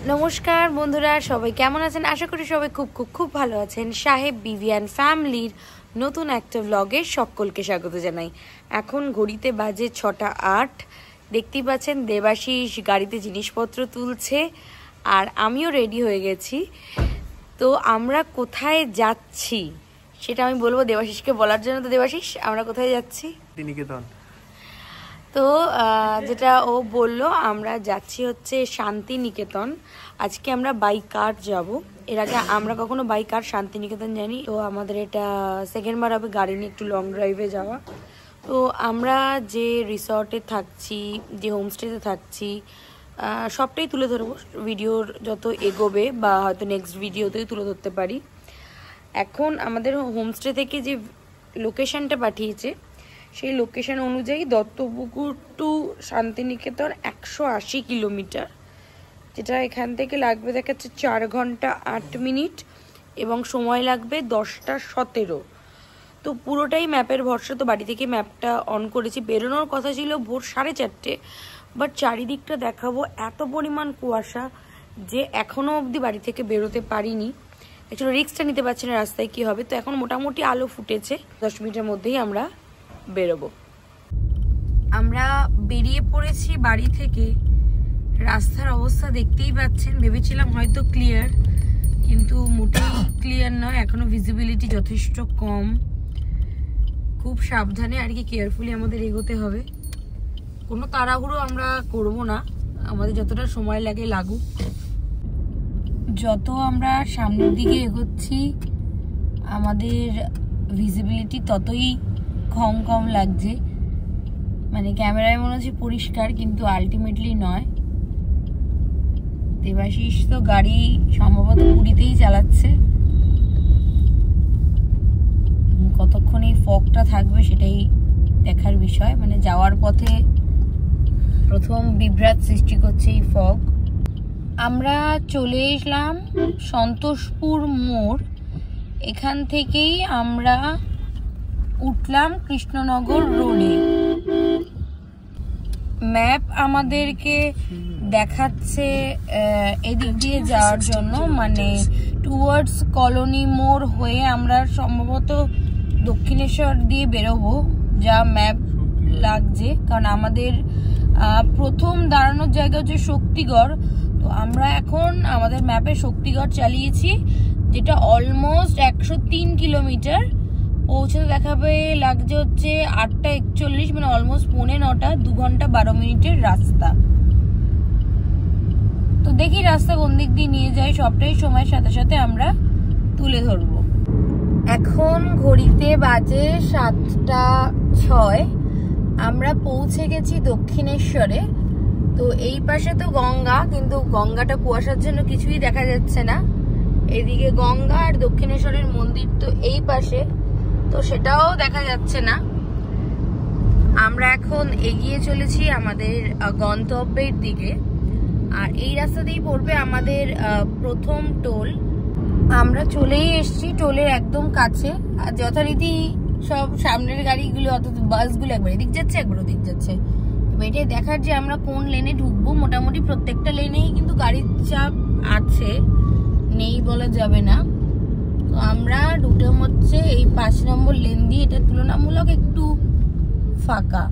নমস্কার বন্ধুরা, সবাই কেমন আছেন? আশা করি সবাই খুব খুব খুব ভালো আছেন। সাহেব বিভিয়ান ফ্যামিলির নতুন একটা ব্লগে সকলকে স্বাগত জানাই। এখন ঘড়িতে বাজে 6টা 8। দেখতেই পাচ্ছেন দেবাশিস গাড়িতে জিনিসপত্র তুলছে আর আমিও রেডি হয়ে গেছি। তো আমরা কোথায় যাচ্ছি সেটা আমি বলবো দেবাশিসকে বলার জন্য। তো দেবাশিস, আমরা কোথায় যাচ্ছি? শান্তিনিকেতন। তো যেটা ও বলল, আমরা যাচ্ছি হচ্ছে শান্তিনিকেতন। আজকে আমরা বাই কার যাব। এর আগে আমরা কখনো বাই কার শান্তিনিকেতন জানি। তো আমাদের এটা সেকেন্ড বার হবে গাড়ি নিয়ে একটু লং ড্রাইভে যাওয়া। তো আমরা যে রিসর্টে থাকছি, যে হোমস্টেতে থাকছি, সবটাই তুলে ধরবো ভিডিওর যত এগোবে, বা হয়তো নেক্সট ভিডিওতেই তুলে ধরতে পারি। এখন আমাদের হোমস্টে থেকে যে লোকেশনটা পাঠিয়েছে, সেই লোকেশন অনুযায়ী দত্তপুকুর টু শান্তিনিকেতন 180 কিলোমিটার, যেটা এখান থেকে লাগবে দেখাচ্ছে 4 ঘন্টা 8 মিনিট এবং সময় লাগবে 10টা 17। তো পুরোটাই ম্যাপের ভরসা। তো বাড়ি থেকে ম্যাপটা অন করেছি। বেরোনোর কথা ছিল ভোর 4:30, বাট চারিদিকটা দেখাবো এত পরিমাণ কুয়াশা যে এখনও অবধি বাড়ি থেকে বেরোতে পারিনি। অ্যাকচুয়ালি রিস্কটা নিতে পারছি না রাস্তায় কি হবে। তো এখন মোটামুটি আলো ফুটেছে, 10 মিনিটের মধ্যেই আমরা বেরোবো। আমরা বেরিয়ে পড়েছি বাড়ি থেকে। রাস্তার অবস্থা দেখতেই পাচ্ছেন। ভেবেছিলাম হয়তো ক্লিয়ার, কিন্তু মোটেই ক্লিয়ার নয়। এখনো ভিজিবিলিটি যথেষ্ট কম। খুব সাবধানে আর কি কেয়ারফুলি আমাদের এগোতে হবে। কোনো তাড়াহুড়ো আমরা করব না, আমাদের যতটা সময় লাগে লাগুক। যত আমরা সামনের দিকে এগোচ্ছি আমাদের ভিজিবিলিটি ততই কম কম লাগছে। মানে ক্যামেরায় মনে হচ্ছে পরিষ্কার, কিন্তু আলটিমেটলি নয়। দেবাশিস তো গাড়ি সম্ভবত পুরীতেই চালাচ্ছে। কতক্ষণ এই ফগটা থাকবে সেটাই দেখার বিষয়। মানে যাওয়ার পথে প্রথম বিভ্রাট সৃষ্টি করছে এই ফগ। আমরা চলে এলাম সন্তোষপুর মোড়। এখান থেকেই আমরা উঠলাম কৃষ্ণনগর রোডে। ম্যাপ আমাদেরকে দেখাচ্ছে এদিক দিয়ে যাওয়ার জন্য, মানে টুয়ার্ডস কলোনি মোড় হয়ে আমরা সম্ভবত দক্ষিণেশ্বর দিয়ে বেরোবো, যা ম্যাপ লাগছে। কারণ আমাদের প্রথম দাঁড়ানোর জায়গা হচ্ছে শক্তিগড়। তো আমরা এখন আমাদের ম্যাপে শক্তিগড় চালিয়েছি, যেটা অলমোস্ট 103 কিলোমিটার। পৌঁছতে দেখাবে লাগছে হচ্ছে 8টা 41, মানে অলমোস্ট 9:45, 2 ঘন্টা 12 মিনিটের রাস্তা। তো দেখি রাস্তা কোন দিক দিয়ে নিয়ে যায়, সবটাই সময়ের সাথে সাথে আমরা তুলে ধরবো। এখন ঘড়িতে বাজে 7টা 6। আমরা পৌঁছে গেছি দক্ষিণেশ্বরে। তো এই পাশে তো গঙ্গা, কিন্তু গঙ্গাটা কুয়াশার জন্য কিছুই দেখা যাচ্ছে না। এদিকে গঙ্গা আর দক্ষিণেশ্বরের মন্দির তো এই পাশে, তো সেটাও দেখা যাচ্ছে না। আমরা এখন এগিয়ে চলেছি আমাদের গন্তব্যের দিকে। আর এই রাস্তা দিয়েই পড়বে আমাদের প্রথম টোল। আমরা চলেই এসেছি টোলের একদম কাছে। আর যথারীতি সব সামনের গাড়িগুলো অর্থাৎ বাসগুলো একবার এদিক যাচ্ছে একবার ওদিক যাচ্ছে। এটাই দেখার যে আমরা কোন লেনে ঢুকবো। মোটামুটি প্রত্যেকটা লেনেই কিন্তু গাড়ির চাপ আছে, নেই বলা যাবে না। তো আমরা ঢুকলাম হচ্ছে এই 5 নম্বর লেন দিয়ে। এটা তুলনামূলক একটু ফাঁকা।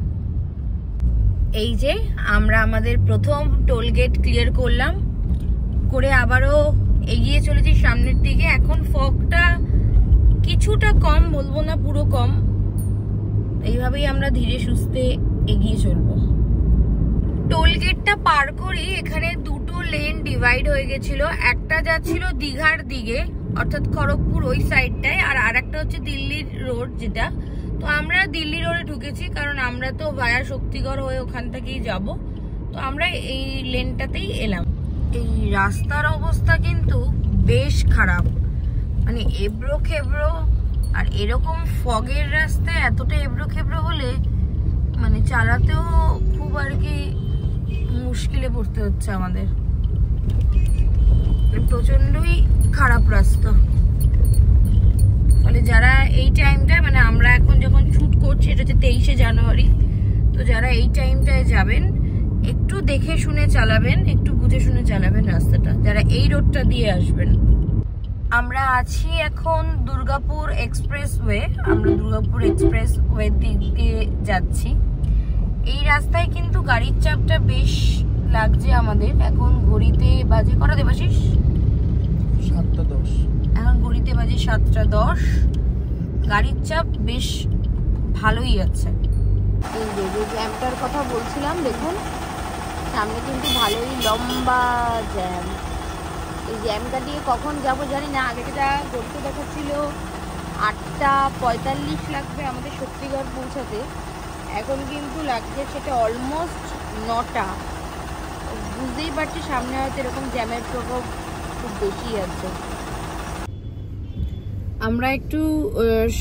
এই যে আমরা আমাদের প্রথম টোল গেট ক্লিয়ার করলাম, করে আবারও এগিয়ে চলেছি সামনের দিকে। এখন ফগটা কিছুটা কম, বলবো না পুরো কম। এইভাবেই আমরা ধীরে সুস্থে এগিয়ে চলবো। টোল গেটটা পার করি এখানে দুটো লেন ডিভাইড হয়ে গেছিল। একটা যাচ্ছিল দীঘার দিকে, অর্থাৎ খড়গপুর ওই সাইডটায়, আর আরেকটা হচ্ছে দিল্লির রোড যেটা। তো আমরা দিল্লি রোডে ঢুকেছি, কারণ আমরা তো ভায়া শক্তিগড় হয়ে ওখান থেকেই যাব। তো আমরা এই লেনটাতেই এলাম। এই রাস্তার অবস্থা কিন্তু বেশ খারাপ, মানে এবড়ো খেবড়ো। আর এরকম ফগের রাস্তায় এতটা এবড়ো খেবড়ো হলে মানে চালাতেও খুব আর কি মুশকিলে পড়তে হচ্ছে আমাদের। প্রচন্ডই খারাপ রাস্তা। ফলে যারা এই টাইমটায়, মানে আমরা এখন যখন শুট করছি এটা হচ্ছে 23শে জানুয়ারি, তো যারা এই টাইমটায় যাবেন একটু দেখে শুনে চালাবেন, একটু বুঝে শুনে চালাবেন রাস্তাটা, যারা এই রোডটা দিয়ে আসবেন। আমরা আছি এখন দুর্গাপুর এক্সপ্রেসওয়ে। আমরা দুর্গাপুর এক্সপ্রেসওয়ে দিক দিয়ে যাচ্ছি। এই রাস্তায় কিন্তু গাড়ির চাপটা বেশ লাগছে আমাদের। এখন ঘড়িতে বাজে কটা দেবাশিস? 7:10। এখন ঘড়িতে বাজে 7:10। গাড়ির চাপ বেশ ভালোই আছে। এই যে জ্যামটার কথা বলছিলাম, দেখুন সামনে কিন্তু ভালোই লম্বা জ্যাম। এই জ্যাম কাটিয়ে কখন যাব জানি না। আগে যেটা ঘড়িতে দেখাচ্ছিল 8:45 লাগবে আমাদের শক্তিগড় পৌঁছাতে, এখন কিন্তু লাগছে সেটা অলমোস্ট 9টা। বুঝতেই পারছি সামনে হয়তো এরকম জ্যামের প্রভাব খুব বেশি আছে। আমরা একটু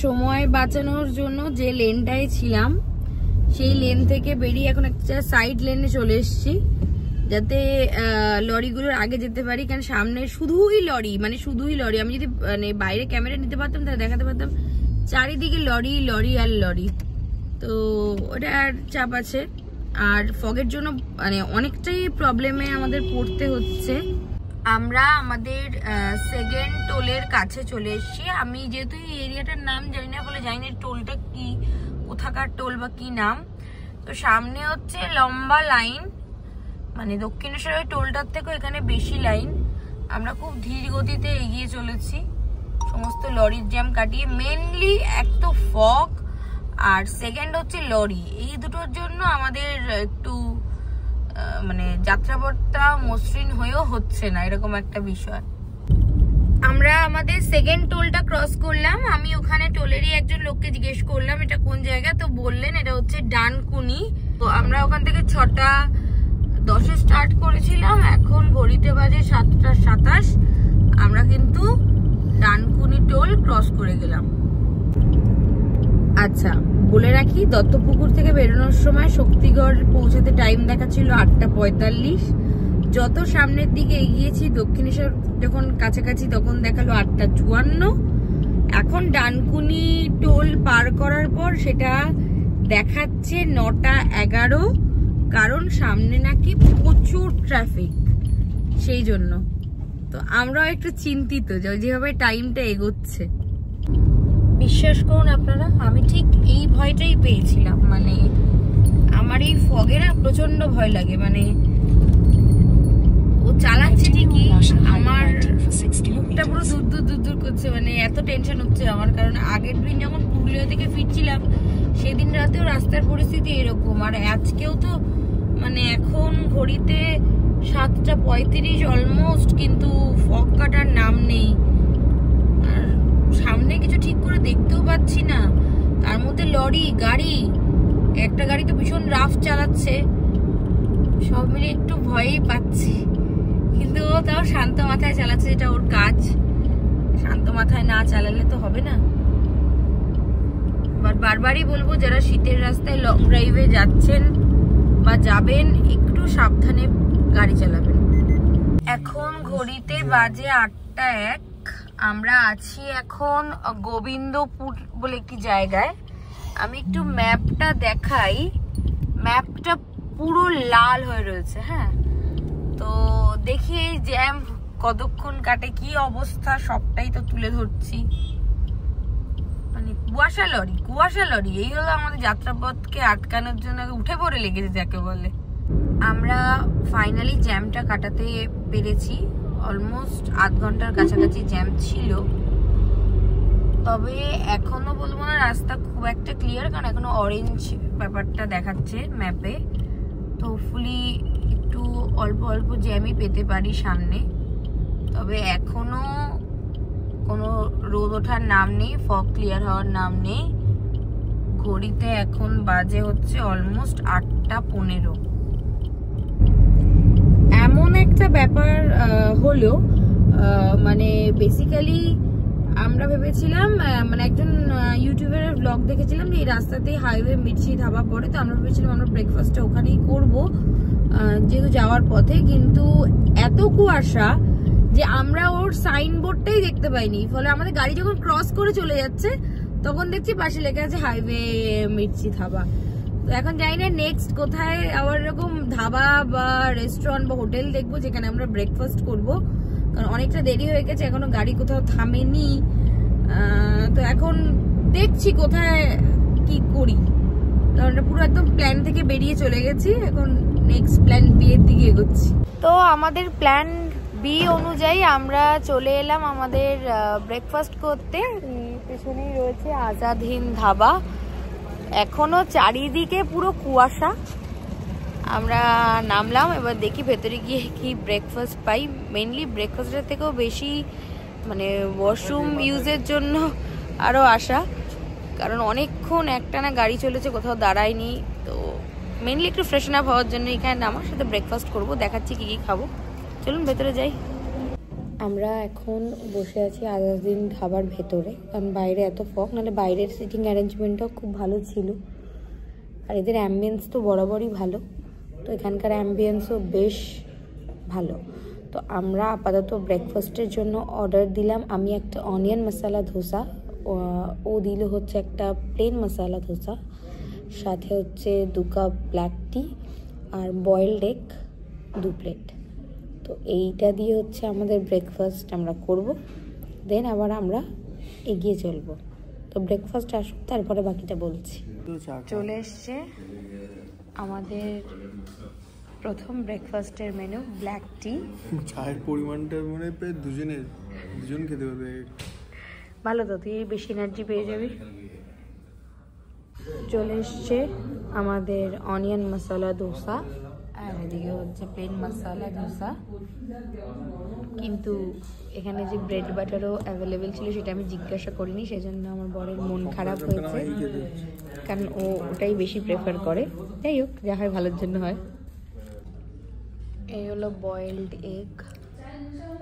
সময় বাঁচানোর জন্য যে লেনটায় ছিলাম সেই লেন থেকে বেরিয়ে এখন একটা সাইড লেনে চলে এসেছি, যাতে লরিগুলোর আগে যেতে পারি। কারণ সামনে শুধুই লরি, মানে শুধুই লরি। আমি যদি মানে বাইরে ক্যামেরা নিতে পারতাম তাহলে দেখাতে পারতাম চারিদিকে লরি লরি আর লরি। তো ওটা আর চাপ আছে। আর ফগের জন্য মানে অনেকটাই প্রবলেমে আমাদের পড়তে হচ্ছে। আমরা আমাদের সেকেন্ড টোলের কাছে চলে এসেছি। আমি যেহেতু এই এরিয়াটার নাম জানি না বলে জানি না টোলটা কি, কোথাকার টোল বা কি নাম। তো সামনে হচ্ছে লম্বা লাইন, মানে দক্ষিণেশ্বরের টোলটার থেকেও এখানে বেশি লাইন। আমরা খুব ধীর গতিতে এগিয়ে চলেছি সমস্ত লরির জ্যাম কাটিয়ে। মেনলি এক তো ফগ আর সেকেন্ড হচ্ছে লরি, এই দুটোর জন্য আমাদের একটু মানে যাত্রাপথটা মসৃণ হয়েও হচ্ছে না, এরকম একটা বিষয়। আমরা আমাদের সেকেন্ড টোলটা ক্রস করলাম। আমি ওখানে টোলেরই একজন লোককে জিজ্ঞেস করলাম এটা কোন জায়গা, তো বললেন এটা হচ্ছে ডানকুনি। তো আমরা ওখান থেকে 6:10 স্টার্ট করেছিলাম, এখন ঘড়িতে বাজে 7:27। আমরা কিন্তু ডানকুনি টোল ক্রস করে গেলাম। আচ্ছা বলে রাখি, দত্তপুকুর থেকে বেরোনোর সময় শক্তিগড় পৌঁছাতে টাইম দেখাচ্ছিল 8:45। যত সামনের দিকে এগিয়েছি দক্ষিণেশ্বর যখন কাছাকাছি তখন দেখালো 8:54। এখন ডানকুনি টোল পার করার পর সেটা দেখাচ্ছে 9:11, কারণ সামনে নাকি প্রচুর ট্রাফিক, সেই জন্য। তো আমরাও একটু চিন্তিত যেভাবে টাইমটা এগোচ্ছে। বিশ্বাস করুন আপনারা, আমি ঠিক এই ভয়টাই পেয়েছিলাম। মানে আমার এই ফগে না প্রচন্ড ভয় লাগে। মানে ও চালাচ্ছে ঠিকই, আমার মুখটা পুরো দূর দূর দূর দূর করছে। মানে এত টেনশন হচ্ছে আমার, কারণ আগের দিন যখন পুরুলিয়া থেকে ফিরছিলাম সেদিন রাতেও রাস্তার পরিস্থিতি এরকম। আর আজকেও তো মানে এখন ঘড়িতে 7:35 অলমোস্ট, কিন্তু ফগ কাটার নাম নেই। আর সামনে কিছু ঠিক করে দেখতেও পাচ্ছি না, তার মধ্যে লরি গাড়ি, একটা গাড়ি তো ভীষণ রাফ চালাচ্ছে। সব মিলে একটু ভয়ই পাচ্ছি, কিন্তু ও তাও শান্ত মাথায় চালাচ্ছে, যেটা ওর কাজ। শান্ত মাথায় না চালালে তো হবে না। বারবারই বলবো যারা শীতের রাস্তায় লং ড্রাইভে যাচ্ছেন বা যাবেন একটু সাবধানে গাড়ি চালাবেন। এখন ঘড়িতে বাজে 8:01। আমরা আছি এখন গোবিন্দপুর বলে একটি জায়গায়। আমি একটু ম্যাপটা দেখাই, ম্যাপটা পুরো লাল হয়ে রয়েছে। হ্যাঁ, তো দেখি এই জ্যাম কতক্ষণ কাটে, কি অবস্থা সবটাই তো তুলে ধরছি। মানে কুয়াশা লরি এই হলো আমাদের যাত্রাপথকে আটকানোর জন্য উঠে পড়ে লেগেছে যাকে বলে। আমরা ফাইনালি জ্যামটা কাটাতে পেরেছি। অলমোস্ট 8 ঘন্টার কাছাকাছি জ্যাম ছিল। তবে এখনো বলবো না রাস্তা খুব একটা ক্লিয়ার, কারণ এখনো অরেঞ্জ ব্যাপারটা দেখাচ্ছে ম্যাপে। তো হোপফুলি একটু অল্প অল্প জ্যামই পেতে পারি সামনে। তবে এখনো কোনো রোদ ওঠার নাম নেই, ফগ ক্লিয়ার হওয়ার নাম নেই। ঘড়িতে এখন বাজে হচ্ছে অলমোস্ট 8:15। এমন একটা ব্যাপার হলো, মানে বেসিক্যালি আমরা ভেবেছিলাম, মানে একজন ইউটিউবের ব্লগ দেখেছিলাম যে এই রাস্তাতেই হাইওয়ে মির্চি ধাবা পড়ে। তো আমরা ভেবেছিলাম আমরা ব্রেকফাস্টটা ওখানেই করবো যেহেতু যাওয়ার পথে। কিন্তু এত কুয়াশা যে আমরা ওর সাইনবোর্ডটাই দেখতে পাইনি। ফলে আমাদের গাড়ি যখন ক্রস করে চলে যাচ্ছে তখন দেখছি পাশে লেখা আছে হাইওয়ে মির্চি ধাবা। তো এখন জানি না নেক্সট কোথায় আবার এরকম ধাবা বা রেস্টুরেন্ট বা হোটেল দেখবো যেখানে আমরা ব্রেকফাস্ট করব, কারণ অনেকটা দেরি হয়ে গেছে, এখনো গাড়ি কোথাও থামেনি। তো এখন দেখছি কোথায় কি করি, কারণ পুরো একদম প্ল্যান থেকে বেরিয়ে চলে গেছি, এখন নেক্সট প্ল্যান বি এর দিকে এগোচ্ছি। তো আমাদের প্ল্যান বি অনুযায়ী আমরা চলে এলাম আমাদের ব্রেকফাস্ট করতে। পেছনেই রয়েছে আজাদ হিন্দ ধাবা। এখনো চারিদিকে পুরো কুয়াশা। আমরা নামলাম, এবার দেখি ভেতরে গিয়ে কি ব্রেকফাস্ট পাই। মেইনলি ব্রেকফাস্টের থেকেও বেশি মানে ওয়াশরুম ইউজের জন্য আরও আসা, কারণ অনেকক্ষণ একটানা গাড়ি চলেছে, কোথাও দাঁড়ায়নি। তো মেইনলি একটু ফ্রেশন আপ হওয়ার জন্য এখানে নামার সাথে ব্রেকফাস্ট করব। দেখাচ্ছি কি কি খাবো, চলুন ভেতরে যাই। আমরা এখন বসে আছি আজাদিন ধাবার ভেতরে, কারণ বাইরে এত ফগ, নাহলে বাইরের সিটিং অ্যারেঞ্জমেন্টটাও খুব ভালো ছিল, আর এদের অ্যাম্বিয়েন্স তো বরাবরই ভালো, তো এখানকার অ্যাম্বিয়েন্সও বেশ ভালো। তো আমরা আপাতত ব্রেকফাস্টের জন্য অর্ডার দিলাম। আমি একটা অনিয়ন মশলা ধোসা, ও দিল হচ্ছে একটা প্লেন মশলা ধোসা, সাথে হচ্ছে 2 কাপ ব্ল্যাক টি আর বয়েলড এগ 2 প্লেট। তো এইটা দিয়ে হচ্ছে আমাদের ব্রেকফাস্ট আমরা করব, দেন আবার আমরা এগিয়ে চলবো। তো ব্রেকফাস্ট আসুক, তারপরে বাকিটা বলছি। চলে এসছে আমাদের প্রথম ব্রেকফাস্টের মেনু, ব্ল্যাক টি। চায়ের পরিমাণটা মানে প্রায় দুজন খেতে পারবে। ভালো তো, তুই বেশি এনার্জি পেয়ে যাবি। চলে এসছে আমাদের অনিয়ন মশলা ধোসা, আর এদিকে হচ্ছে প্লেন মশলা ধোসা। কিন্তু এখানে যে ব্রেড বাটারও অ্যাভেলেবেল ছিল সেটা আমি জিজ্ঞাসা করিনি, সেই জন্য আমার বরের মন খারাপ হয়েছে, কারণ ও ওটাই বেশি প্রেফার করে। যাই হোক, যা হয় ভালোর জন্য হয়। এই হলো বয়েলড এগ।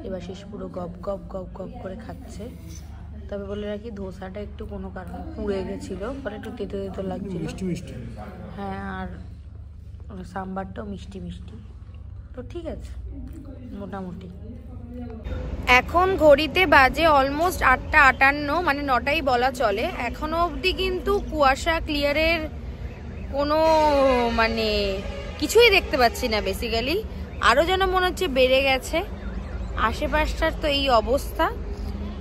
এবার শেষ পুরো গপ গপ গপ গপ করে খাচ্ছে। তবে বলে রাখি, ধোসাটা একটু কোনো কারণে পুড়ে গেছিলো, পরে একটু তেতো তেতো লাগছিল। মিষ্টি মিষ্টি, হ্যাঁ, আর সাম্বারটাও মিষ্টি মিষ্টি, তো ঠিক আছে মোটামুটি। এখন ঘড়িতে বাজে অলমোস্ট 8টা 58, মানে 9টাই বলা চলে। এখনো অবধি কিন্তু কুয়াশা ক্লিয়ারের কোনো মানে কিছুই দেখতে পাচ্ছি না বেসিক্যালি। আরও যেন মনে হচ্ছে বেড়ে গেছে আশেপাশটার, তো এই অবস্থা।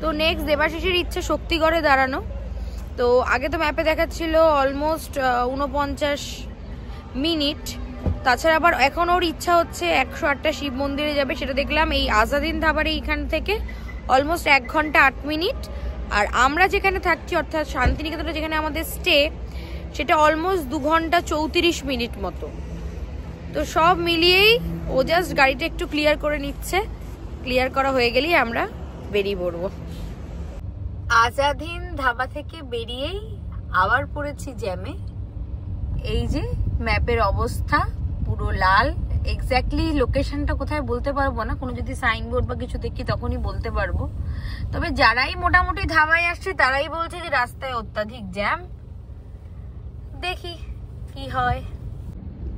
তো নেক্সট দেবাশিসের ইচ্ছা শক্তিগড়ে দাঁড়ানো। তো আগে তো ম্যাপে দেখাচ্ছিল অলমোস্ট 49 মিনিট। তাছাড়া আবার এখন ওর ইচ্ছা হচ্ছে 108টা শিব মন্দিরে যাবে, সেটা দেখলাম এই আজাদিন ধাবার এইখান থেকে অলমোস্ট 1 ঘন্টা 8 মিনিট। আর আমরা যেখানে থাকছি অর্থাৎ শান্তিনিকেতনে যেখানে আমাদের স্টে, সেটা অলমোস্ট 2 ঘন্টা 34 মিনিট মতো। তো সব মিলিয়েই ও জাস্ট গাড়িটা একটু ক্লিয়ার করে নিচ্ছে, ক্লিয়ার করা হয়ে গেলেই আমরা বেরিয়ে পড়বো। আজাদিন ধাবা থেকে বেরিয়েই আবার পড়েছি জ্যামে। এই যে ম্যাপের অবস্থা পুরো লাল। এক্স্যাক্টলি লোকেশনটা কোথায় বলতে পারবো না, কোনো যদি সাইনবোর্ড বা কিছু দেখি তখনই বলতে পারবো। তবে যারাই মোটামুটি ধাবায় আসছে তারাই বলছে যে রাস্তায় অত্যাধিক জ্যাম। দেখি কি হয়।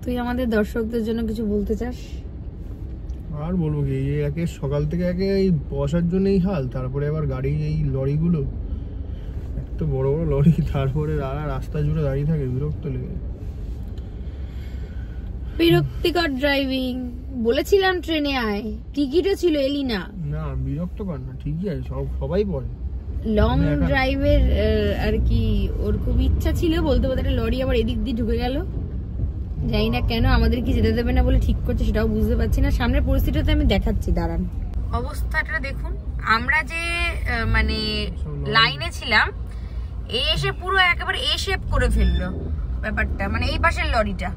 তুই আমাদের দর্শকদের জন্য কিছু বলতে চাস? আর বলবো কি, একে সকাল থেকে একে এই বসার জন্যই হাল, তারপরে আবার গাড়ি এই লরিগুলো এত বড় বড় লরি, তারপরে রাস্তা জুড়ে দাঁড়িয়ে থাকে, বিরক্ত লেগে। বিরক্তিকর ড্রাইভিং। বলেছিলাম ট্রেনে আয়, টিকিটও ছিল, এলি না। না বিরক্ত কর না, ঠিকই আছে, সবাই পড়ে লং ড্রাইভের আর কি ওর খুব ইচ্ছা ছিল, বলতে বলতে একটা লরি আবার এদিক দিয়ে ঢুকে গেল। জানি না কেন আমাদের কি যেতে দেবে না বলে ঠিক করছে, সেটাও বুঝতে পারছি না। সামনের পরিস্থিতিটা আমি দেখাচ্ছি, দাঁড়ান। অবস্থাটা দেখুন, আমরা যে মানে লাইনে ছিলাম, এই এসে পুরো একেবারে এ শেপ করে ফেললো ব্যাপারটা, মানে এই পাশের লরিটা,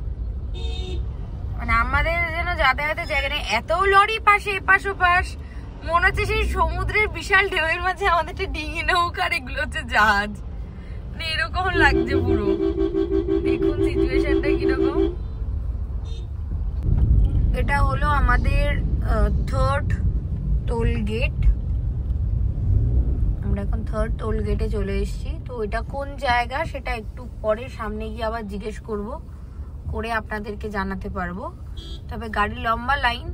মানে আমাদের যেন যাতায়াতের জায়গা নেই, এত লরি পাশে এপাশ ওপাশ, মনে হচ্ছে সেই সমুদ্রের বিশাল ঢেউয়ের মাঝে আমাদের ডিঙি নৌকার, এগুলো হচ্ছে জাহাজ, মানে এরকম লাগছে পুরো। দেখুন সিচুয়েশনটা কিরকম। এটা হলো আমাদের 3rd টোল গেট। আমরা এখন 3rd টোল গেটে চলে এসেছি। তো এটা কোন জায়গা সেটা একটু পরে সামনে গিয়ে আবার জিজ্ঞেস করব, করে আপনাদেরকে জানাতে পারবো। তবে গাড়ি লম্বা লাইন,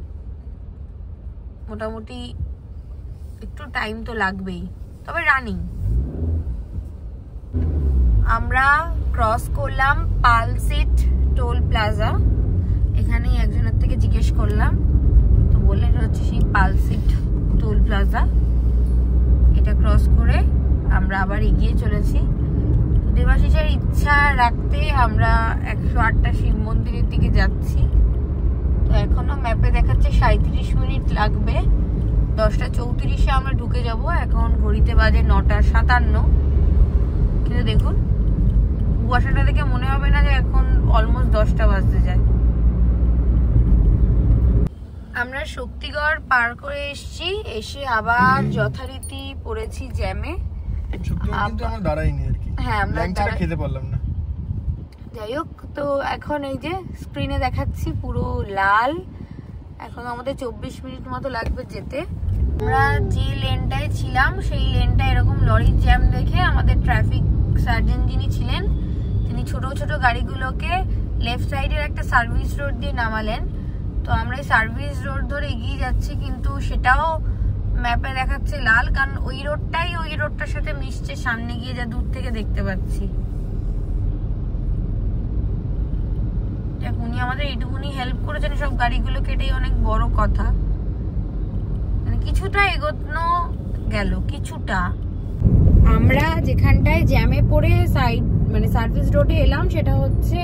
মোটামুটি একটু টাইম তো লাগবেই, তবে রানিং। আমরা ক্রস করলাম পালসিট টোল প্লাজা। এখানেই একজনের থেকে জিজ্ঞেস করলাম, তো বললেন এটা হচ্ছে সেই পালসিট টোল প্লাজা। এটা ক্রস করে আমরা আবার এগিয়ে চলেছি। দেবাশিসের ইচ্ছা রাখতে আমরা 108টা শিব মন্দিরের দিকে যাচ্ছি। তো এখনো ম্যাপে দেখাচ্ছে 37 মিনিট লাগবে। 10:34-এ আমরা ঢুকে যাব। এখন ঘড়িতে বাজে 9:57। কিন্তু দেখুন কুয়াশাটা দেখে মনে হবে না যে এখন অলমোস্ট 10টা বাজতে যায়। আমরা শক্তিগড় পার করে এসেছি, এসে আবার যথারীতি পড়েছি জ্যামে। হ্যাঁ, আমরা খেতে পারলাম না। যাই হোক, তো এখন এই যে স্ক্রিনে দেখাচ্ছি পুরো লাল। এখন আমাদের 24 মিনিট মতো লাগবে যেতে। আমরা যে লেনটায় ছিলাম সেই লেনটা এরকম লরির জ্যাম দেখে আমাদের ট্রাফিক সার্জন যিনি ছিলেন তিনি ছোট ছোট গাড়িগুলোকে লেফট সাইডের একটা সার্ভিস রোড দিয়ে নামালেন। তো আমরা এই সার্ভিস রোড ধরে এগিয়ে যাচ্ছি, কিন্তু সেটাও ম্যাপে দেখাচ্ছে লাল, কারণ ওই রোডটার সাথে মিশছে সামনে গিয়ে, যা দূর থেকে দেখতে পাচ্ছি। উনি আমাদের এইটুকুনি হেল্প করেছেন সব গাড়িগুলো কেটে, অনেক বড় কথা। মানে কিছুটা এগোনো গেল, কিছুটা। আমরা যেখানটায় জ্যামে পড়ে মানে সার্ভিস রোডে এলাম সেটা হচ্ছে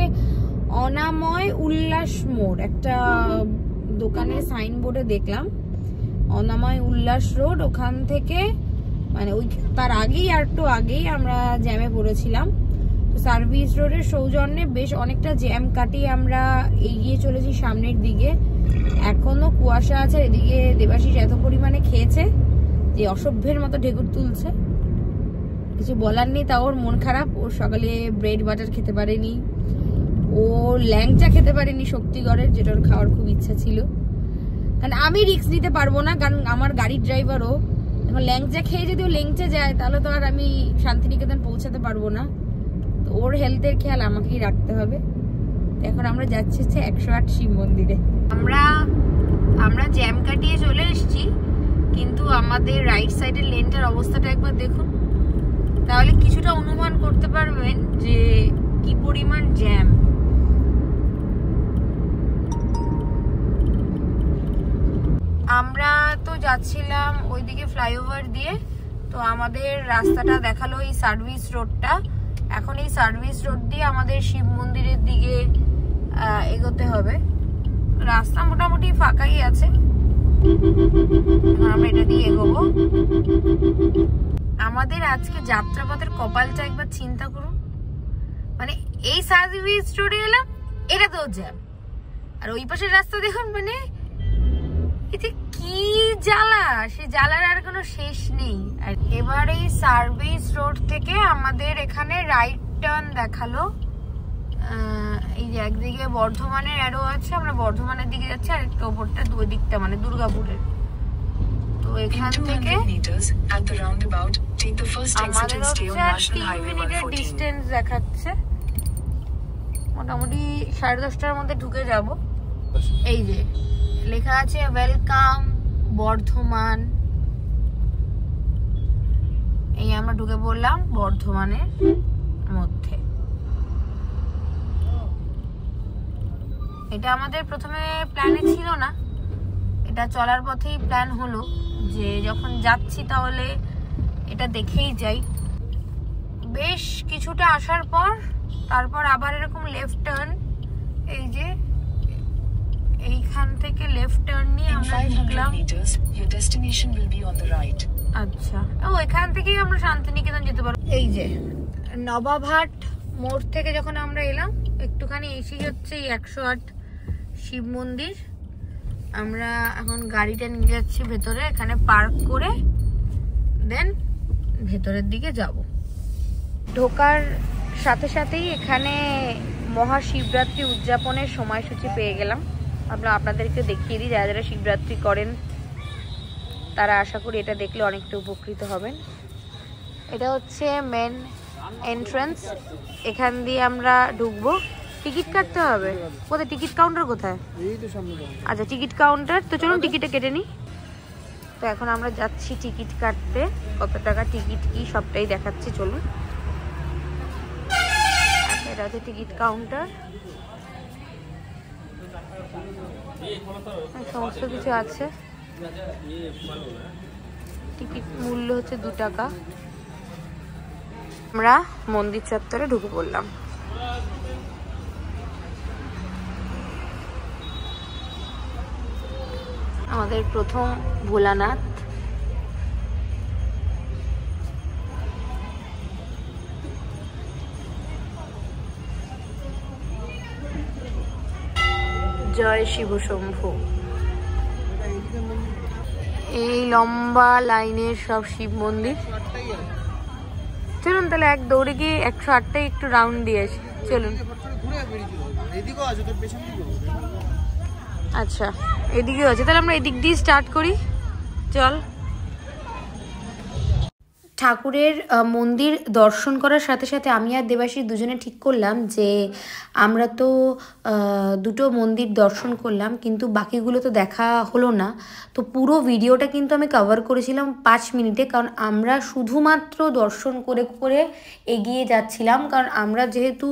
অনাময় উল্লাস মোড়। একটা দোকানের সাইনবোর্ডে দেখলাম অনাময় উল্লাস রোড। ওখান থেকে মানে ওই তার আগেই আর একটু আগেই আমরা জ্যামে পড়েছিলাম। তো সার্ভিস রোডের সৌজন্যে বেশ অনেকটা জ্যাম কাটিয়ে আমরা এগিয়ে চলেছি সামনের দিকে। এখনো কুয়াশা আছে। এদিকে দেবাশিস এত পরিমাণে খেয়েছে যে অসভ্যের মতো ঢেকুর তুলছে, কিছু বলার নেই। তাও ওর মন খারাপ। ও সকালে ব্রেড বাটার খেতে পারেনি, ও ল্যাংচা খেতে পারেনি শক্তিগড়ের, যেটা ওর খাওয়ার খুব ইচ্ছা ছিল। কারণ আমি রিস্ক নিতে পারবো না, কারণ আমার গাড়ির ড্রাইভারও। এখন ল্যাংচা খেয়ে যদি ও লেংচে যায় তাহলে তো আর আমি শান্তিনিকেতন পৌঁছাতে পারবো না। তো ওর হেলথের খেয়াল আমাকেই রাখতে হবে। এখন আমরা যাচ্ছি হচ্ছে 108 শিব মন্দিরে। আমরা জ্যাম কাটিয়ে চলে এসেছি, কিন্তু আমাদের রাইট সাইডের লেনটার অবস্থাটা একবার দেখুন, তাহলে কিছুটা অনুমান করতে পারবেন যে কি পরিমাণ জ্যাম। আমরা তো যাচ্ছিলাম ওইদিকে ফ্লাইওভার দিয়ে, তো আমাদের রাস্তাটা দেখালো এই সার্ভিস রোডটা। এখন এই সার্ভিস রোড দিয়ে আমাদের শিব মন্দিরের দিকে এগোতে হবে। রাস্তা মোটামুটি ফাঁকাই আছে, আমরা এটা দিয়ে এগোবো। আমাদের আজকে যাত্রাপথের কপালটা একবার চিন্তা করুন। মানে এই সার্ভিস রোডে এলাম, এটা তো জ্যাম, আর ওই পাশের রাস্তা দেখুন, মানে এতে কি জ্বালা, সে জ্বালার আর কোনো শেষ নেই। আর এবার এই সার্ভিস রোড থেকে আমাদের এখানে রাইট টার্ন দেখালো। এই যে একদিকে বর্ধমানের অ্যারো আছে, আমরা বর্ধমানের দিকে যাচ্ছি, আর একটা ওপরটা দুই দিকটা মানে দুর্গাপুরের। তো এখান থেকে আমাদের হচ্ছে 3 মিনিটের ডিস্টেন্স দেখাচ্ছে। মোটামুটি 10:30টার মধ্যে ঢুকে যাব। এই যে লেখা আছে ওয়েলকাম বর্ধমান। এই আমরা ঢুকে পড়লাম বর্ধমানের মধ্যে। এটা আমাদের প্রথমে প্ল্যানে ছিল না, এটা চলার পথেই প্ল্যান হলো যে যখন যাচ্ছি তাহলে এটা দেখেই যাই। বেশ কিছুটা আসার পর তারপর আবার এরকম লেফট টার্ন, এই যে এইখান থেকে লেফট টার্ন নিয়ে আমরা ঢুকলাম। আচ্ছা, ও এখান থেকেই আমরা শান্তিনিকেতন যেতে পারবো। এই যে নবাবহাট মোড় থেকে যখন আমরা এলাম একটুখানি এসেই হচ্ছে 108 শিব মন্দির। আমরা এখন গাড়িটা নিয়ে যাচ্ছি ভেতরে, এখানে পার্ক করে দেন ভেতরের দিকে যাব। ঢোকার সাথে সাথেই এখানে মহাশিবরাত্রি উদযাপনের সময়সূচি পেয়ে গেলাম। আপনাদেরকে দেখিয়ে দিই, যারা যারা শিবরাত্রি করেন তারা আশা করি এটা দেখলে অনেকটা উপকৃত হবেন। এটা হচ্ছে মেন এন্ট্রান্স, এখান দিয়ে আমরা ঢুকবো। টিকিট কাটতে হবে। কোথায় টিকিট কাউন্টার কোথায়? আচ্ছা, টিকিট কাউন্টার। তো চলুন টিকিটটা কেটে নিই। তো এখন আমরা যাচ্ছি টিকিট কাটতে। কত টাকা টিকিট কি সবটাই দেখাচ্ছি, চলুন। এটা হচ্ছে টিকিট কাউন্টার, সমস্ত কিছু আছে। টিকিট মূল্য হচ্ছে 2 টাকা। আমরা মন্দির চত্বরে ঢুকে পড়লাম। আমাদের প্রথম ভোলানাথ। জয় শিব শম্ভু। এই লম্বা লাইনের সব শিব মন্দির। চলুন তাহলে এক দৌড়ে গিয়ে 108টাই একটু রাউন্ড দিয়ে আসি। চলুন। আচ্ছা, এদিকেও আছে, তাহলে আমরা এদিক দিয়ে স্টার্ট করি। চল। ঠাকুরের মন্দির দর্শন করার সাথে সাথে আমি আর দেবাশী দুজনে ঠিক করলাম যে আমরা তো দুটো মন্দির দর্শন করলাম, কিন্তু বাকিগুলো তো দেখা হলো না। তো পুরো ভিডিওটা কিন্তু আমি কভার করেছিলাম 5 মিনিটে, কারণ আমরা শুধুমাত্র দর্শন করে করে এগিয়ে যাচ্ছিলাম। কারণ আমরা যেহেতু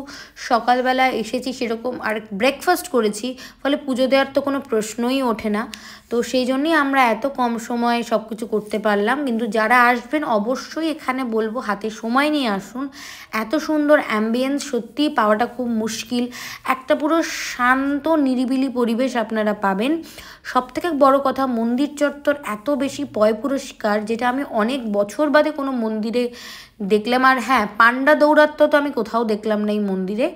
সকালবেলা এসেছি সেরকম, আর ব্রেকফাস্ট করেছি, ফলে পুজো দেওয়ার তো কোনো প্রশ্নই ওঠে না। তো সেই জন্যই আমরা এত কম সময়ে সব কিছু করতে পারলাম। কিন্তু যারা আসবেন অবশ্যই এখানে বলবো হাতে সময় নিয়ে আসুন। এত সুন্দর অ্যাম্বিয়েন্স সত্যি পাওয়াটা খুব মুশকিল। একটা পুরো শান্ত নিরিবিলি পরিবেশ আপনারা পাবেন। সবথেকে বড় কথা, মন্দির চত্বর এত বেশি পয় পুরস্কার, যেটা আমি অনেক বছর বাদে কোনো মন্দিরে দেখলাম। আর হ্যাঁ, পান্ডা দৌরাত্ম্য তো আমি কোথাও দেখলাম না এই মন্দিরে,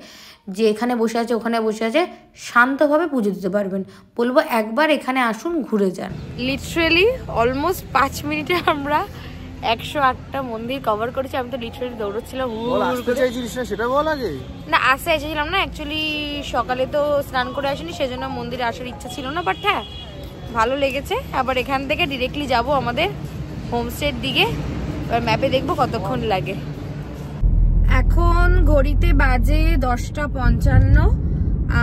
যে এখানে বসে আছে ওখানে বসে আছে, শান্তভাবে পুজো দিতে পারবেন। বলবো একবার এখানে আসুন, ঘুরে যান। লিটারেলি অলমোস্ট 5 মিনিটে আমরা 108টা মন্দির কভার করেছি। আমি তো লিটারেলি দৌড়চ্ছিলাম। সেটা বল আগে। না, আসতে এসেছিলাম না, অ্যাকচুয়ালি সকালে তো স্নান করে আসিনি, সেজন্য মন্দিরে আসার ইচ্ছা ছিল না। বাট হ্যাঁ, ভালো লেগেছে। আবার এখান থেকে ডিরেক্টলি যাব আমাদের হোমস্টের দিকে। এবার ম্যাপে দেখবো কতক্ষণ লাগে। এখন ঘড়িতে বাজে 10:55।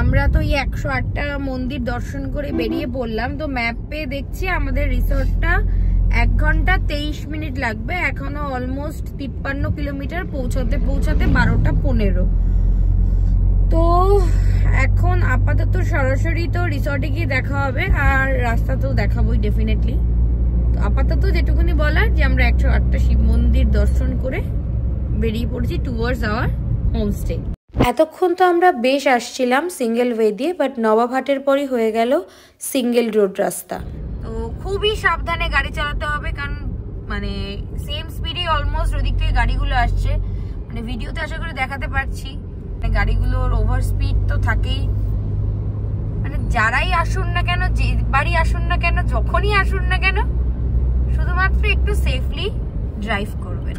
আমরা তো এই 108টা মন্দির দর্শন করে বেরিয়ে পড়লাম। তো ম্যাপে দেখছি আমাদের রিসর্টটা 1 ঘন্টা 23 মিনিট লাগবে। এখনো অলমোস্ট 53 কিলোমিটার পৌঁছাতে 12:15। তো এখন আপাতত সরাসরি তো রিসর্টে গিয়ে দেখা হবে, আর রাস্তাতেও দেখাবোই ডেফিনেটলি। তো আপাতত যেটুকুনি বলার যে আমরা 108টা শিব মন্দির দর্শন করে বেরিয়ে পড়েছি টুয়ার্ডস আওয়ার হোমস্টে। এতক্ষণ তো আমরা বেশ আসছিলাম সিঙ্গেল ওয়ে দিয়ে, বাট নবাবহাটের পরই হয়ে গেল সিঙ্গেল রোড রাস্তা। তো খুবই সাবধানে গাড়ি চালাতে হবে, কারণ মানে সেম স্পিডে অলমোস্ট ওদিক থেকে গাড়িগুলো আসছে। মানে ভিডিওতে আশা করে দেখাতে পারছি, মানে গাড়িগুলোর ওভার স্পিড তো থাকেই। মানে যারাই আসুন না কেন, যে বাড়ি আসুন না কেন, যখনই আসুন না কেন, শুধুমাত্র একটু সেফলি ড্রাইভ করবেন।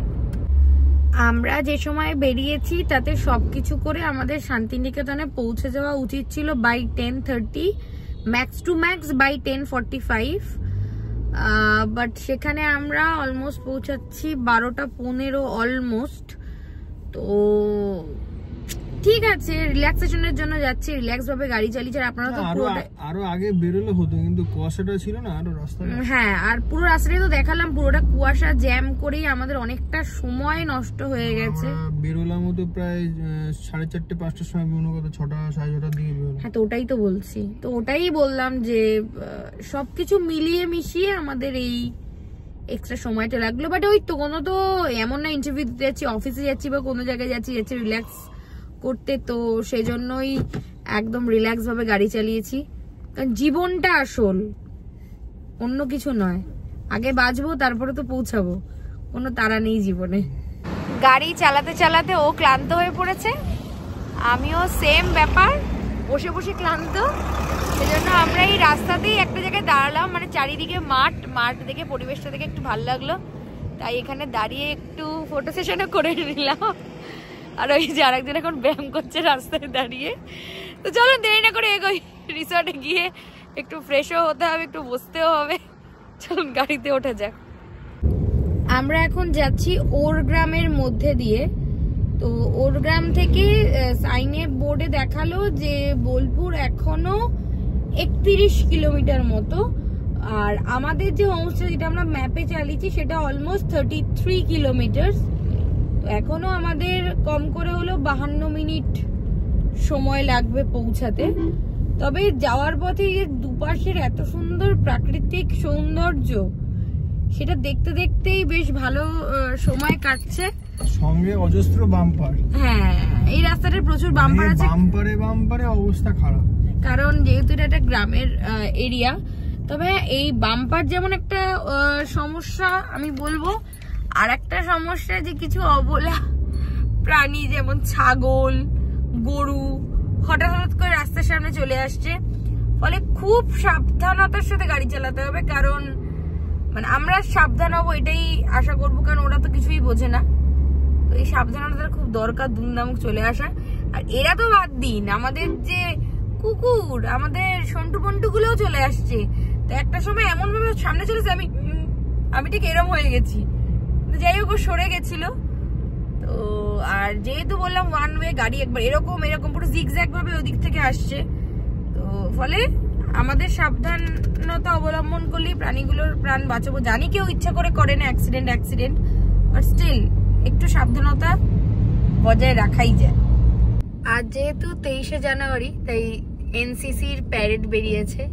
আমরা যে সময় বেরিয়েছি তাতে সবকিছু করে আমাদের শান্তিনিকেতনে পৌঁছে যাওয়া উচিত ছিল by 10:30, max to max by 10:45। But সেখানে আমরা অলমোস্ট পৌঁছাচ্ছি 12:15 অলমোস্ট। তো ঠিক আছে, রিল্যাক্সেশনের জন্য যাচ্ছি, রিল্যাক্স ভাবে গাড়ি চালিয়েছি। আপনারা তো আরো আগে বেরোলে হতো, কিন্তু কুয়াশাটা ছিল না আরো রাস্তা। হ্যাঁ, আর পুরো রাস্তাটাই তো দেখালাম, পুরোটা কুয়াশা জ্যাম করেই আমাদের অনেকটা সময় নষ্ট হয়ে গেছে। বেরোলাম তো প্রায় 4:30-5টার সময়, মনে কথা 6টা 6:30টার দিকে বেরোলাম। হ্যাঁ, তো ওটাই তো বলছি, তো ওটাই বললাম যে সবকিছু মিলিয়ে মিশিয়ে আমাদের এই এক্সট্রা সময়টা লাগলো। বাট ওই তো কোনো তো এমন না ইন্টারভিউ দিতে যাচ্ছি, অফিসে যাচ্ছি বা কোনো জায়গায় যাচ্ছি রিল্যাক্স করতে। তো সেই জন্যই একদম রিল্যাক্স ভাবে গাড়ি চালিয়েছি, কারণ জীবনটা আসল, অন্য কিছু নয়। আগে বাঁচবো, তারপরে তো পৌঁছাবো, কোনো তাড়া নেই জীবনে। গাড়ি চালাতে চালাতে ও ক্লান্ত হয়ে পড়েছে, আমিও সেম ব্যাপার, বসে বসে ক্লান্ত। সেজন্য আমরা এই রাস্তাতেই একটা জায়গায় দাঁড়ালাম, মানে চারিদিকে মাঠ দেখে পরিবেশটা দেখে একটু ভালো লাগলো, তাই এখানে দাঁড়িয়ে একটু ফটো সেশনও করে নিলাম। আর ওই যে আরেকজন এখন ব্যায়াম করছে রাস্তায় দাঁড়িয়ে। তো চলো দেরি না করে এগোই, রিসর্টে গিয়ে একটু ফ্রেশও হতে হবে, একটু বসতেও হবে। চলুন গাড়িতে ওঠা যাক। আমরা এখন যাচ্ছি ওরগ্রামের মধ্যে দিয়ে। তো ওরগ্রাম থেকে সাইনে বোর্ডে দেখালো যে বোলপুর এখনো 31 কিলোমিটার মতো, আর আমাদের যে হোমস্টে যেটা আমরা ম্যাপে চালিয়েছি সেটা অলমোস্ট 33 কিলোমিটার। তো এখনো আমাদের কম করে হলো 52 মিনিট সময় লাগবে পৌঁছাতে। তবে যাওয়ার পথে যে দুপাশের এত সুন্দর প্রাকৃতিক সৌন্দর্য, সেটা দেখতে দেখতেই বেশ ভালো সময় কাটছে। সঙ্গে অজস্র বাম্পার। হ্যাঁ, এই রাস্তাটার প্রচুর বাম্পার আছে, বাম্পারে বাম্পারে অবস্থা খারাপ, কারণ যেহেতু এটা একটা গ্রামের এরিয়া। তবে এই বাম্পার যেমন একটা সমস্যা আমি বলবো, আর একটা সমস্যা যে কিছু অবলা প্রাণী যেমন ছাগল, গরু হঠাৎ হঠাৎ করে রাস্তার সামনে চলে আসছে, ফলে খুব সাবধানতার সাথে গাড়ি চালাতে হবে। কারণ মানে আমরা সাবধান হবো এটাই আশা করবো, কারণ ওরা তো কিছুই বোঝে না। তো এই সাবধানতার খুব দরকার দুমদামুক চলে আসা। আর এরা তো বাদ দিন, আমাদের যে কুকুর, আমাদের সন্টু পন্টু গুলোও চলে আসছে। তো একটা সময় এমন ভাবে সামনে চলেছে, আমি ঠিক এরম হয়ে গেছি। যাই হোক, সরে গেছিল। তো আর যেহেতু বললাম ওয়ান ওয়ে গাড়ি, একবার এরকম পুরো জিগজ্যাগ ভাবে ওদিক থেকে আসছে। তো ফলে আমাদের সাবধানতা অবলম্বন করলেই প্রাণীগুলোর প্রাণ বাঁচাবো। জানি কেউ ইচ্ছা করে করে না অ্যাক্সিডেন্ট, বাট স্টিল একটু সাবধানতা বজায় রাখাই যায়। আজ যেহেতু 23শে জানুয়ারি, তাই এনসিসির প্যারেড বেরিয়েছে,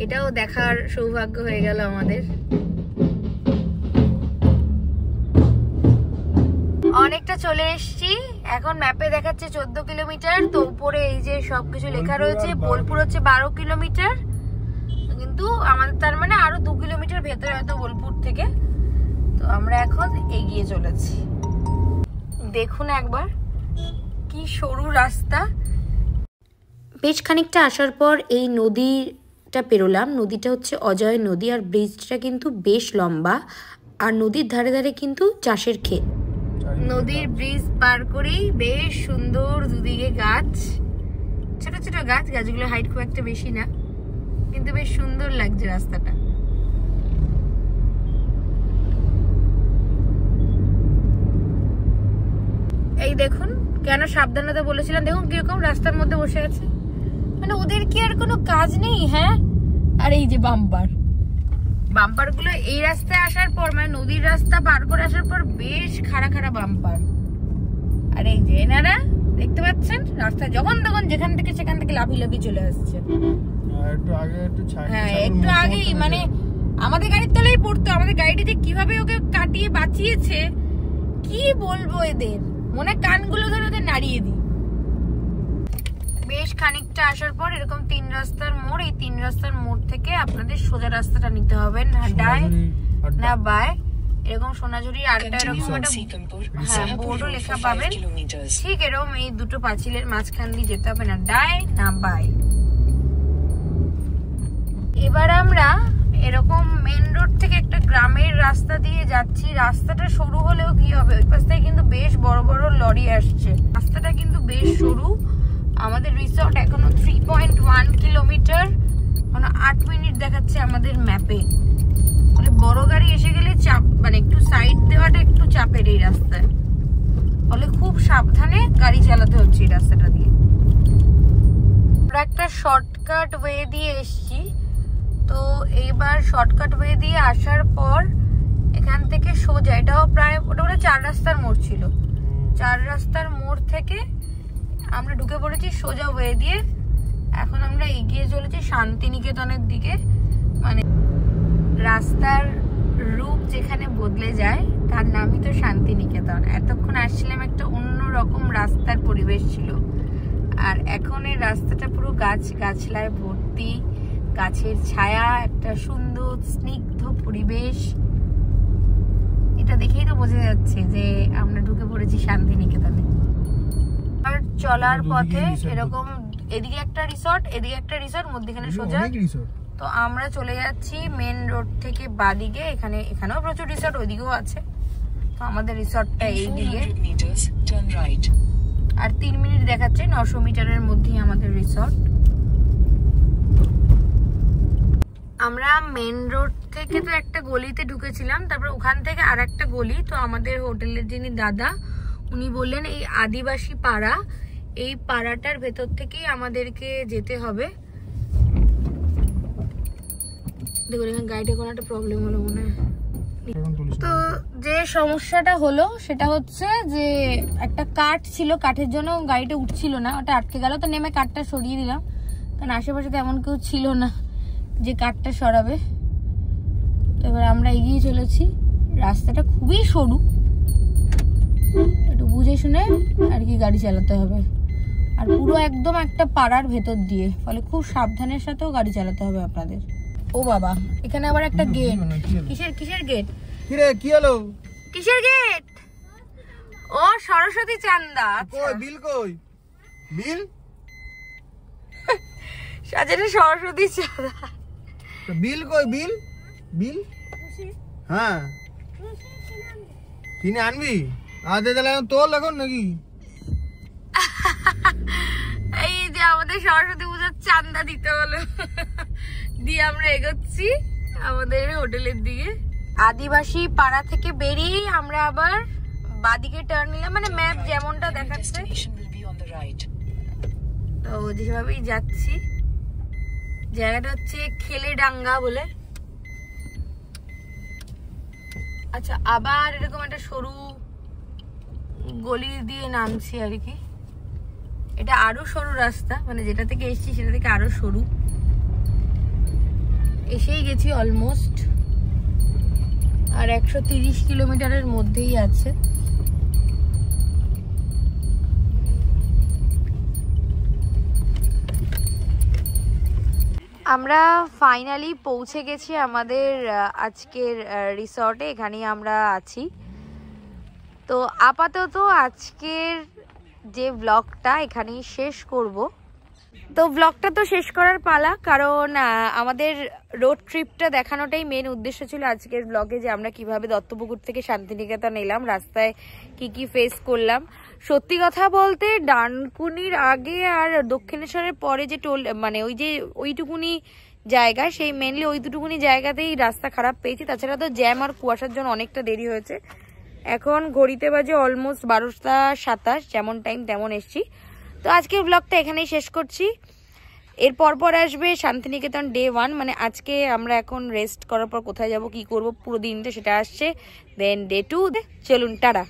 এটাও দেখার সৌভাগ্য হয়ে গেল আমাদের। অনেকটা চলে এসেছি, এখন ম্যাপে দেখাচ্ছে 14 কিলোমিটার। তো উপরে এই যে সবকিছু লেখা রয়েছে, বোলপুর হচ্ছে 12 কিলোমিটার, কিন্তু আমাদের তার মানে আরো 2 কিলোমিটার ভেতরে হয়তো বোলপুর থেকে। তো আমরা এখন এগিয়ে চলেছি। দেখুন একবার কি সরু রাস্তা। বেশ খানিকটা আসার পর এই নদীটা পেরোলাম। নদীটা হচ্ছে অজয় নদী, আর ব্রিজটা কিন্তু বেশ লম্বা, আর নদীর ধারে ধারে কিন্তু চাষের ক্ষেত। নদীর ব্রিজ পার করেই বেশ সুন্দর দুদিকে গাছ, ছোট ছোট গাছ, গাছগুলো হাইট খুব একটা বেশি না, কিন্তু বেশ সুন্দর লাগছে রাস্তাটা। এই দেখুন, কেন সাবধানতা বলেছিলাম, দেখুন কিরকম রাস্তার মধ্যে বসে আছে, মানে ওদের কি আর কোনো কাজ নেই? হ্যাঁ, আর এই যে বাম্পার গুলো এই রাস্তায় আসার পর, মানে নদীর রাস্তা পার করে আসার পর বেশ খাড়া বাম্পার। আর এই যে এনারা দেখতে পাচ্ছেন, রাস্তায় যখন তখন যেখান থেকে সেখান থেকে লাফি চলে আসছে। হ্যাঁ, একটু আগেই মানে আমাদের গাড়ির তলেই পড়তো। আমাদের গাড়িটি যে কিভাবে ওকে কাটিয়ে বাঁচিয়েছে কি বলবো এদের, মনে কানগুলো ধরে ওদের নাড়িয়ে দিই। বেশ খানিকটা আসার পর এরকম 3 রাস্তার মোড়, এই 3 রাস্তার মোড় থেকে আপনাদের সোজা রাস্তাটা নিতে হবে, না ডায় না বায়, এরকম সোনাঝুরি আড্ডা এরকম একটা বোর্ডও লেখা পাবেন। ঠিক এরকম এই দুটো পাঁচিলের মাঝখান দিয়ে যেতে হবে, না ডায় না বায়। এবার আমরা এরকম মেন রোড থেকে একটা গ্রামের রাস্তা দিয়ে যাচ্ছি। রাস্তাটা সরু হলেও কি হবে, ওই পাশ থেকে কিন্তু বেশ বড় বড় লরি আসছে। রাস্তাটা কিন্তু বেশ সরু। আমাদের রিসর্ট এখনো 3.1 কিলোমিটার, মানে 8 মিনিট দেখাচ্ছে আমাদের ম্যাপে। মানে বড় গাড়ি এসে গেলে চাপ, মানে একটু সাইড দেওয়াটা একটু চাপের এই রাস্তায়, ফলে খুব সাবধানে গাড়ি চালাতে হচ্ছে এই রাস্তাটা দিয়ে। আমরা একটা শর্টকাট ওয়ে দিয়ে এসছি। তো এইবার শর্টকাট ওয়ে দিয়ে আসার পর এখান থেকে সোজা, এটাও প্রায় ওটা বলে 4 রাস্তার মোড় ছিল, 4 রাস্তার মোড় থেকে আমরা ঢুকে পড়েছি সোজা ওয়ে দিয়ে। এখন আমরা এগিয়ে চলেছি শান্তিনিকেতনের দিকে। মানে রাস্তার রূপ যেখানে বদলে যায় তার নামই তো শান্তিনিকেতন। এতক্ষণ আসছিলাম একটা অন্যরকম রাস্তার পরিবেশ ছিল, আর এখন এই রাস্তাটা পুরো গাছগাছলায় ভর্তি, গাছের ছায়া, একটা সুন্দর স্নিগ্ধ পরিবেশ। এটা দেখেই তো বোঝা যাচ্ছে যে আমরা ঢুকে পড়েছি শান্তিনিকেতনে। আর চলার পথে এরকম এদিকে একটা রিসর্ট, এদিকে একটা রিসর্ট, মধ্যখানে সোজা। তো আমরা চলে যাচ্ছি মেন রোড থেকে বাদিকে। এখানেও প্রচুর রিসর্ট, ওইদিকেও আছে। তো আমাদের রিসর্টটা এইদিকে, আর 3 মিনিট দেখাচ্ছে, 900 মিটারের মধ্যেই আমাদের রিসর্ট। আমরা মেন রোড থেকে তো একটা গলিতে ঢুকেছিলাম, তারপর ওখান থেকে আর একটা গলি। তো আমাদের হোটেলের যিনি দাদা, উনি বললেন এই আদিবাসী পাড়া, এই পাড়াটার ভেতর থেকেই আমাদেরকে যেতে হবে। দেখুন এখানে গাড়িটা কোনো একটা প্রবলেম হলো মনে হয়। তো যে সমস্যাটা হলো সেটা হচ্ছে যে একটা কাঠ ছিল, কাঠের জন্য গাড়িটা উঠছিল না, ওটা আটকে গেল। তো নেমে কাঠটা সরিয়ে দিলাম, কারণ আশেপাশে তেমন কেউ ছিল না যে কাঠটা সরাবে। তো এবার আমরা এগিয়ে চলেছি। রাস্তাটা খুবই সরু, একটু বুঝে শুনে আর কি গাড়ি চালাতে হবে, আর পুরো একদম একটা পাড়ার ভেতর দিয়ে, ফলে খুব সাবধানের সাথেও গাড়ি চালাতে হবে আপনাদের। ও বাবা, এখানে আবার একটা গেট। কিসের গেট? কি হলো? কিসের গেট? ও সরস্বতী চান্দা। কই বিল? কই বিল? সাজের সরস্বতী চান্দা। বিল কই? বিল বিল হ্যাঁ কিনে আনবি? আদে তাহলে তোর এখন নাকি? এই যে আমাদের সরস্বতী পূজার চান্দা দিতে হলো, দিয়ে আমরা এগোচ্ছি আমাদের হোটেলের দিকে। আদিবাসী পাড়া থেকে বেরিয়ে আমরা আবার বাদিকে টার্ন নিলাম, মানে ম্যাপ যেমনটা দেখাচ্ছে তো যেভাবেই যাচ্ছি। জায়গাটা হচ্ছে খেলেডাঙ্গা বলে। আচ্ছা, আবার এরকম একটা সরু গলি দিয়ে নামছি আর কি। এটা আরো সরু রাস্তা, মানে যেটা থেকে এসেছি সেটা থেকে আরো সরু। এসেই গেছি অলমোস্ট, আর 130 কিলোমিটারের মধ্যেই আছে। আমরা ফাইনালি পৌঁছে গেছি আমাদের আজকের রিসর্টে, এখানেই আমরা আছি। তো আপাতত আজকের যে ব্লগটা এখানেই শেষ করব। তো ব্লগটা তো শেষ করার পালা, কারণ আমাদের রোড ট্রিপটা দেখানোটাই মেন উদ্দেশ্য ছিল আজকের ব্লগে, যে আমরা কিভাবে দত্তপুকুর থেকে শান্তিনিকেতন এলাম, রাস্তায় কি কি ফেস করলাম। সত্যি কথা বলতে ডানকুনির আগে আর দক্ষিণেশ্বরের পরে যে টোল, মানে ওই যে ওইটুকুনি জায়গা, সেই মেনলি ওই দুটুকুনি জায়গাতেই রাস্তা খারাপ পেয়েছি। তাছাড়া তো জ্যাম আর কুয়াশার জন্য অনেকটা দেরি হয়েছে। এখন ঘড়িতে বাজে অলমোস্ট 12:27, যেমন টাইম তেমন এসছি। তো আজকের ব্লগটা এখানেই শেষ করছি। এর পর আসবে শান্তিনিকেতন ডে 1, মানে আজকে আমরা এখন রেস্ট করার পর কোথায় যাব, কি করব পুরো দিনটা সেটা আসছে। দেন ডে 2, চলুন টাটা।